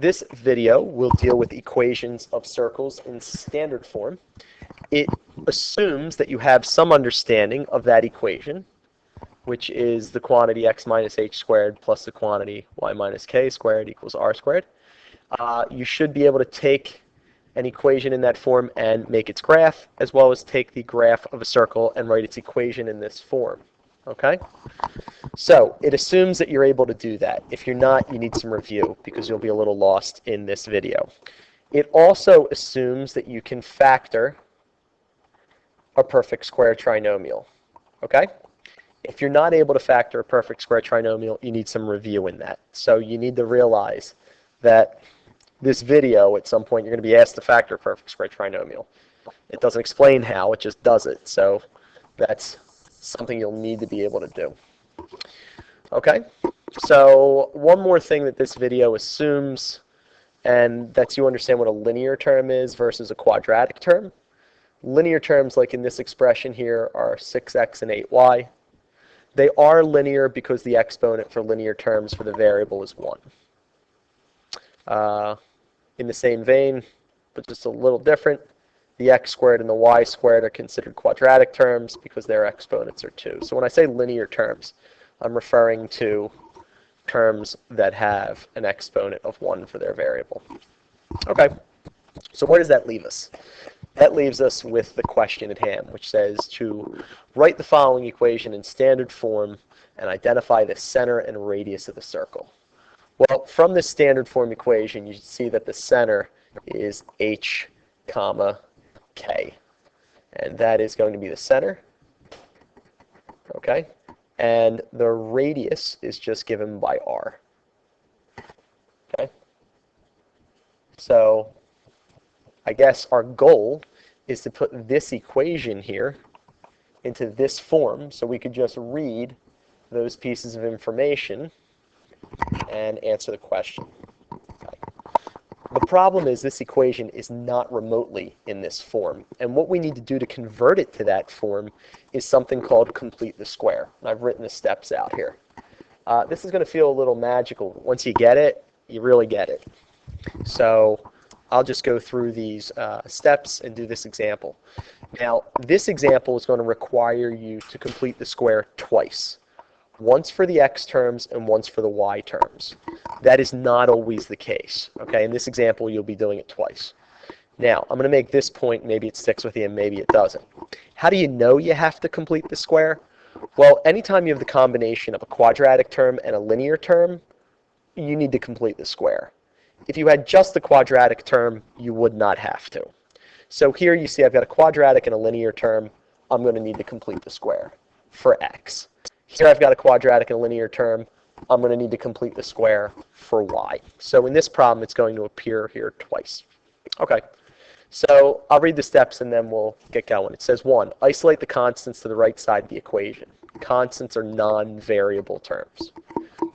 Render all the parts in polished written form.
This video will deal with equations of circles in standard form. It assumes that you have some understanding of that equation, which is the quantity x minus h squared plus the quantity y minus k squared equals r squared. You should be able to take an equation in that form and make its graph, as well as take the graph of a circle and write its equation in this form. Okay? So it assumes that you're able to do that. If you're not, you need some review because you'll be a little lost in this video. It also assumes that you can factor a perfect square trinomial. Okay? If you're not able to factor a perfect square trinomial, you need some review in that. So you need to realize that this video, at some point, you're going to be asked to factor a perfect square trinomial. It doesn't explain how, it just does it. So that's something you'll need to be able to do. Okay? So one more thing that this video assumes, and that's you understand what a linear term is versus a quadratic term. Linear terms, like in this expression here, are 6x and 8y. They are linear because the exponent for linear terms for the variable is 1. In the same vein, but just a little different, the x squared and the y squared are considered quadratic terms because their exponents are 2. So when I say linear terms, I'm referring to terms that have an exponent of 1 for their variable. Okay, so where does that leave us? That leaves us with the question at hand, which says to write the following equation in standard form and identify the center and radius of the circle. Well, from this standard form equation, you see that the center is h, comma, k. And that is going to be the center. Okay? And the radius is just given by r. Okay? So I guess our goal is to put this equation here into this form, so we could just read those pieces of information and answer the question. Okay. The problem is this equation is not remotely in this form, and what we need to do to convert it to that form is something called complete the square. And I've written the steps out here. This is going to feel a little magical. Once you get it, you really get it. So I'll just go through these steps and do this example. Now, this example is going to require you to complete the square twice. Once for the x terms and once for the y terms. That is not always the case. Okay, in this example, you'll be doing it twice. Now, I'm going to make this point. Maybe it sticks with you and maybe it doesn't. How do you know you have to complete the square? Well, anytime you have the combination of a quadratic term and a linear term, you need to complete the square. If you had just the quadratic term, you would not have to. So here you see I've got a quadratic and a linear term. I'm going to need to complete the square for x. Here I've got a quadratic and a linear term. I'm going to need to complete the square for y. So in this problem, it's going to appear here twice. Okay, so I'll read the steps and then we'll get going. It says 1, isolate the constants to the right side of the equation. Constants are non-variable terms.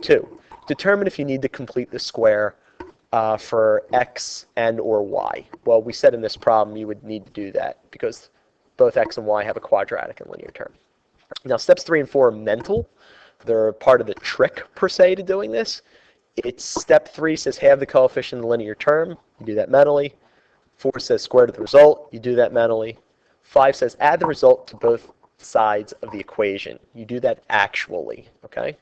2, determine if you need to complete the square for x and or y. Well, we said in this problem you would need to do that because both x and y have a quadratic and linear term. Now, steps 3 and 4 are mental. They're part of the trick, per se, to doing this. It's step 3 says have the coefficient of the linear term. You do that mentally. 4 says square root of the result. You do that mentally. 5 says add the result to both sides of the equation. You do that actually. Okay?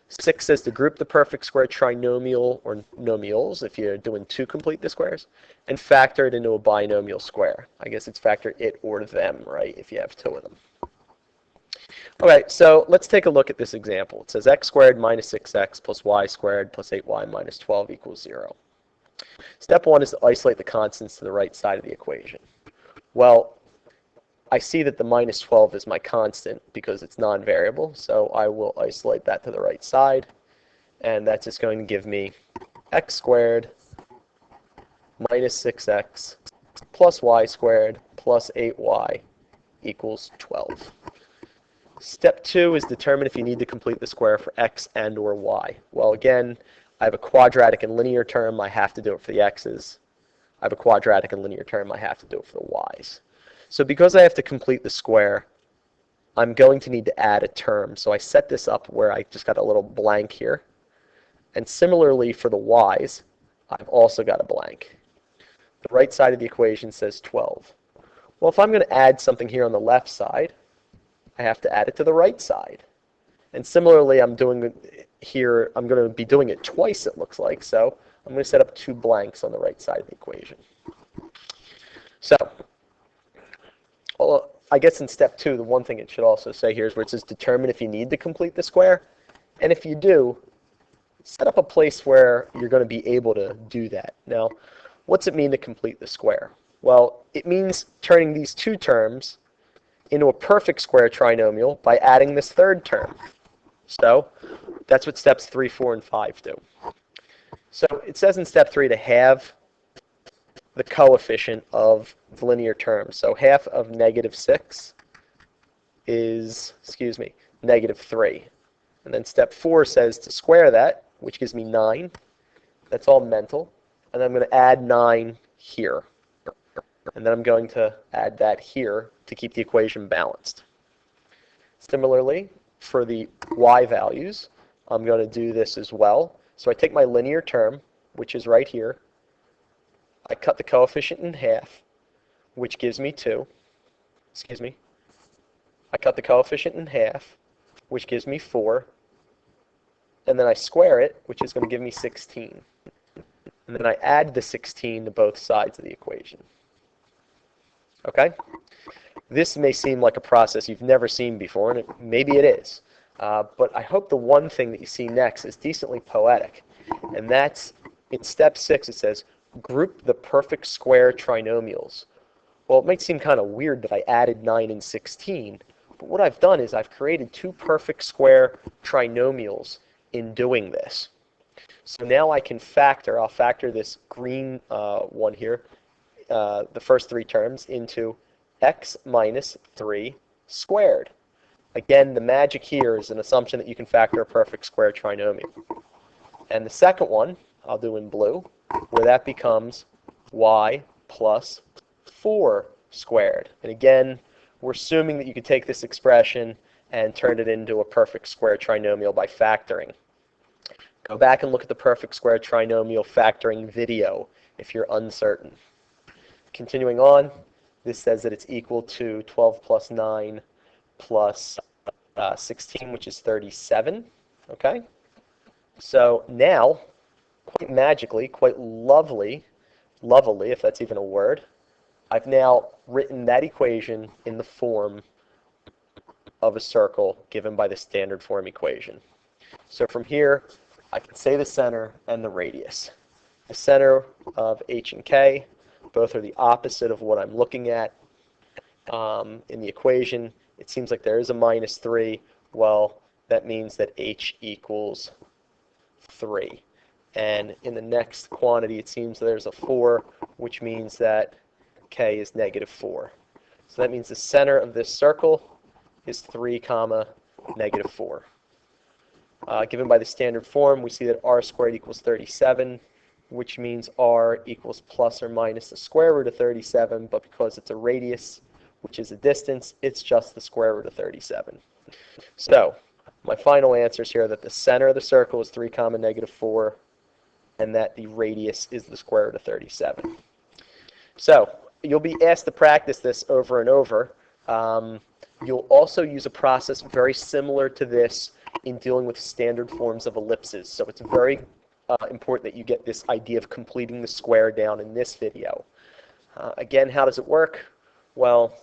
6 says to group the perfect square trinomial or nomials if you're doing 2 complete the squares, and factor it into a binomial square. I guess it's factor it or them, right, if you have 2 of them. Okay, so let's take a look at this example. It says x squared minus 6x plus y squared plus 8y minus 12 equals 0. Step 1 is to isolate the constants to the right side of the equation. Well, I see that the minus 12 is my constant because it's non-variable, so I will isolate that to the right side, and that's just going to give me x squared minus 6x plus y squared plus 8y equals 12. Step 2 is determine if you need to complete the square for x and or y. Well, again, I have a quadratic and linear term. I have to do it for the x's. I have a quadratic and linear term. I have to do it for the y's. So because I have to complete the square, I'm going to need to add a term. So I set this up where I just got a little blank here. And similarly for the y's, I've also got a blank. The right side of the equation says 12. Well, if I'm going to add something here on the left side, I have to add it to the right side. And similarly, I'm going to be doing it twice, it looks like. So I'm going to set up 2 blanks on the right side of the equation. So I guess in step 2, the one thing it should also say here is where it says determine if you need to complete the square. And if you do, set up a place where you're going to be able to do that. Now, what's it mean to complete the square? Well, it means turning these 2 terms into a perfect square trinomial by adding this 3rd term. So that's what steps 3, 4, and 5 do. So it says in step 3 to have the coefficient of the linear term. So half of -6 is, -3. And then step 4 says to square that, which gives me 9. That's all mental. And then I'm going to add 9 here. And then I'm going to add that here to keep the equation balanced. Similarly, for the y values, I'm going to do this as well. So I take my linear term, which is right here. I cut the coefficient in half, which gives me 2. I cut the coefficient in half, which gives me 4. And then I square it, which is going to give me 16. And then I add the 16 to both sides of the equation. Okay? This may seem like a process you've never seen before, and maybe it is. But I hope the one thing that you see next is decently poetic. And that's, in step 6, it says, group the perfect square trinomials. Well, it might seem kind of weird that I added 9 and 16, but what I've done is I've created 2 perfect square trinomials in doing this. So now I can factor, I'll factor this green one here, the first 3 terms, into x minus 3 squared. Again, the magic here is an assumption that you can factor a perfect square trinomial. And the second one, I'll do in blue, where that becomes y plus 4 squared. And again, we're assuming that you could take this expression and turn it into a perfect square trinomial by factoring. Go back and look at the perfect square trinomial factoring video if you're uncertain. Continuing on, this says that it's equal to 12 plus 9 plus 16, which is 37. Okay? So now, quite magically, quite lovely, if that's even a word, I've now written that equation in the form of a circle given by the standard form equation. So from here, I can say the center and the radius. The center of h and k, both are the opposite of what I'm looking at in the equation. It seems like there is a minus 3. Well, that means that h equals 3. And in the next quantity, it seems there's a 4, which means that k is negative 4. So that means the center of this circle is 3 comma negative 4. Given by the standard form, we see that r squared equals 37, which means r equals plus or minus the square root of 37, but because it's a radius, which is a distance, it's just the square root of 37. So my final answers here are that the center of the circle is 3 comma negative 4, and that the radius is the square root of 37. So you'll be asked to practice this over and over. You'll also use a process very similar to this in dealing with standard forms of ellipses. So it's very important that you get this idea of completing the square down in this video. Again, how does it work? Well,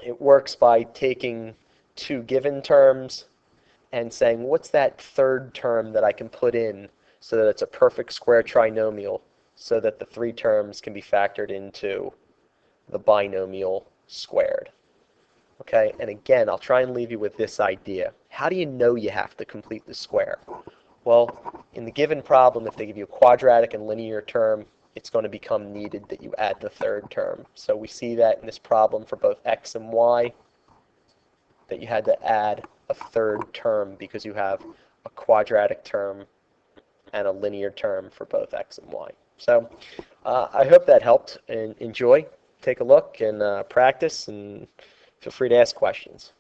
it works by taking 2 given terms and saying, what's that 3rd term that I can put in so that it's a perfect square trinomial so that the 3 terms can be factored into the binomial squared. Okay, and again, I'll try and leave you with this idea. How do you know you have to complete the square? Well, in the given problem, if they give you a quadratic and linear term, it's going to become needed that you add the 3rd term. So we see that in this problem for both x and y, that you had to add a 3rd term because you have a quadratic term and a linear term for both x and y. So I hope that helped, and enjoy. Take a look and practice, and feel free to ask questions.